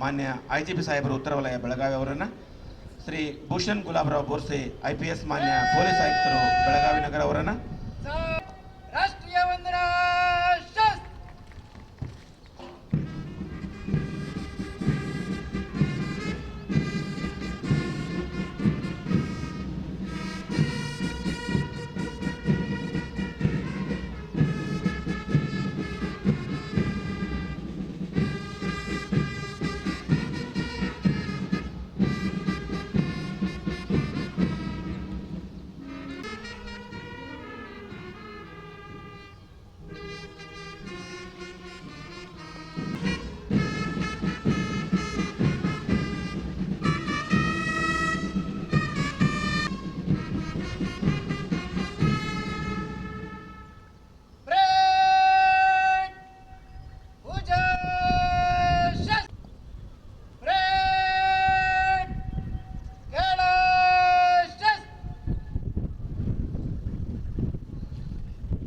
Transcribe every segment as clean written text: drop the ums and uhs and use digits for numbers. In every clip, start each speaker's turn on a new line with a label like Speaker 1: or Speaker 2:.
Speaker 1: ಮಾನ್ಯ IGP ಸಾಹೇಬರು ಉತ್ತರ ವಲಯ ಬೆಳಗಾವಿ ಅವರನ್ನು, ಶ್ರೀ ಭೂಷಣ್ ಗುಲಾಬರಾವ್ ಬೋರ್ಸೆ IPS ಮಾನ್ಯ ಪೊಲೀಸ್ ಆಯುಕ್ತರು ಬೆಳಗಾವಿ ನಗರ ಅವರನ್ನು,
Speaker 2: ರಾಷ್ಟ್ರೀಯ ವಂದನಾ.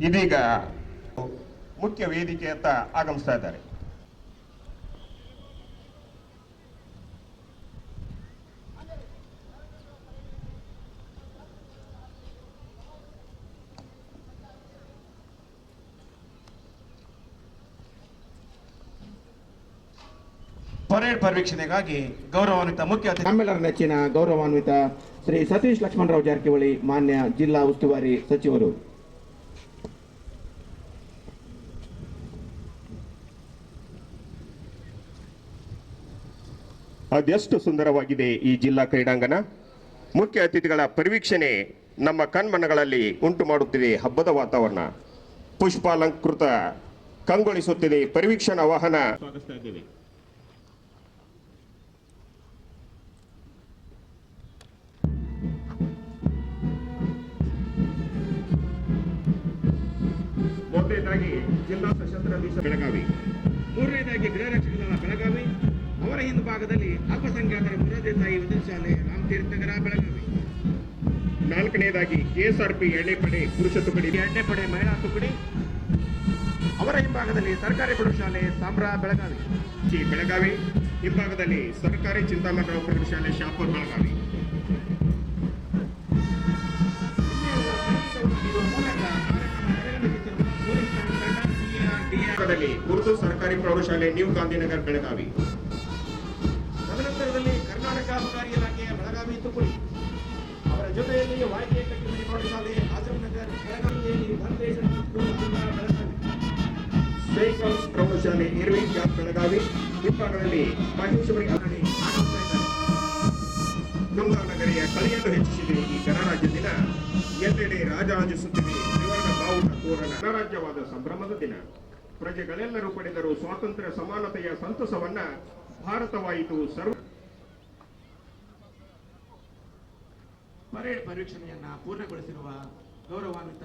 Speaker 3: ಇದೀಗ ಮುಖ್ಯ ವೇದಿಕೆಯತ್ತ ಆಗಮಿಸ್ತಾ ಇದ್ದಾರೆ.
Speaker 1: ಪರೇಡ್ ಪರಿವೀಕ್ಷಣೆಗಾಗಿ ಗೌರವಾನ್ವಿತ ಮುಖ್ಯ ಅತಿಥಿ,
Speaker 4: ನಮ್ಮೆಲ್ಲರ ನೆಚ್ಚಿನ ಗೌರವಾನ್ವಿತ ಶ್ರೀ ಸತೀಶ್ ಲಕ್ಷ್ಮಣರಾವ್ ಜಾರಕಿಹೊಳಿ ಮಾನ್ಯ ಜಿಲ್ಲಾ ಉಸ್ತುವಾರಿ ಸಚಿವರು.
Speaker 3: ಅದೆಷ್ಟು ಸುಂದರವಾಗಿದೆ ಈ ಜಿಲ್ಲಾ ಕ್ರೀಡಾಂಗಣ. ಮುಖ್ಯ ಅತಿಥಿಗಳ ಪರಿವೀಕ್ಷಣೆ ನಮ್ಮ ಕಣ್ಮನಗಳಲ್ಲಿ ಉಂಟು ಮಾಡುತ್ತಿದೆ ಹಬ್ಬದ ವಾತಾವರಣ. ಪುಷ್ಪಾಲಂಕೃತ ಕಂಗೊಳಿಸುತ್ತಿದೆ ಪರಿವೀಕ್ಷಣಾ ವಾಹನ. ಸ್ವಾಗತಿಸ್ತಾ ಇದ್ದೇವೆ. ಮೊದಲನೇದಾಗಿ ಜಿಲ್ಲಾ ಸಶಸ್ತ್ರ ಮೀಸಲು ಬೆಳಗಾವಿ,
Speaker 4: ಮೂರನೇದಾಗಿ ಗೃಹ ರಕ್ಷಕ ದಳ ಬೆಳಗಾವಿ, ಅವರ ಹಿಂಭಾಗದಲ್ಲಿ ಅಲ್ಪಸಂಖ್ಯಾತರ ಮುರಾರ್ಜಿ ತಾಯಿ ವಸತಿ ಶಾಲೆ ರಾಮತೀರ್ಥ ನಗರ ಬೆಳಗಾವಿ.
Speaker 3: ನಾಲ್ಕನೇದಾಗಿ KSRP ಎರಡನೇ ಪಡೆ ಪುರುಷ ತುಕಡಿ,
Speaker 4: ಎರಡನೇ ಪಡೆ ಮಹಿಳಾ ತುಕಡಿ, ಅವರ ಹಿಂಭಾಗದಲ್ಲಿ ಸರ್ಕಾರಿ ಪ್ರೌಢಶಾಲೆ ಸಾಂಬ್ರಾ ಬೆಳಗಾವಿ.
Speaker 3: ಬೆಳಗಾವಿ ಹಿಂಭಾಗದಲ್ಲಿ ಸರ್ಕಾರಿ ಚಿಂತಾಮಣರಾವ್ ಪ್ರೌಢಶಾಲೆ ಶಾಪುರ್ ಬೆಳಗಾವಿ. ಉರ್ದು ಸರ್ಕಾರಿ ಪ್ರೌಢಶಾಲೆ ನ್ಯೂ ಗಾಂಧಿನಗರ್ ಬೆಳಗಾವಿ.
Speaker 4: ತದನಂತರದಲ್ಲಿ ಕರ್ನಾಟಕ ಅಬಕಾರಿ ಇಲಾಖೆಯ ಬೆಳಗಾವಿ ತುಕಡಿ, ಅವರ ಜೊತೆಯಲ್ಲಿ ವಾಯ್ಕೆ ಕಟ್ಟಿಮನಿ ಪ್ರೌಢಶಾಲೆ ಆಜಮ್ ನಗರ್ ಬೆಳಗಾವಿಯಲ್ಲಿ ಬೆಳಗಾವಿ.
Speaker 3: ಸೈಕಲ್ಸ್ ಪ್ರೌಢಶಾಲೆ ಇರ್ವಿಂಗ್ ಜಾಬ್ ಬೆಳಗಾವಿ ಹಿಂಭಾಗದಲ್ಲಿ ಮಹೇಶ್ವರಿ ಅರಳಿ ಕುಂದಾನಗರಿಯ ಕಳೆಯನ್ನು ಹೆಚ್ಚಿಸಿದೆ ಈ ಗಣರಾಜ್ಯ ದಿನ. ಎಲ್ಲೆಡೆ ರಾಜರಾಜಿಸುತ್ತಿದೆ ತ್ರಿವರ್ಣ ಬಾವುಟ ತೋರಣ. ಗಣರಾಜ್ಯವಾದ ಸಂಭ್ರಮದ ದಿನ. ಪ್ರಜೆಗಳೆಲ್ಲರೂ ಪಡೆದರು ಸ್ವಾತಂತ್ರ್ಯ ಸಮಾನತೆಯ ಸಂತಸವನ್ನ. ಭಾರತವಾಯಿತು ಸರ್ವ.
Speaker 1: ಪರೇಡ್ ಪರಿವೀಕ್ಷಣೆಯನ್ನ ಪೂರ್ಣಗೊಳಿಸಿರುವ ಗೌರವಾನ್ವಿತ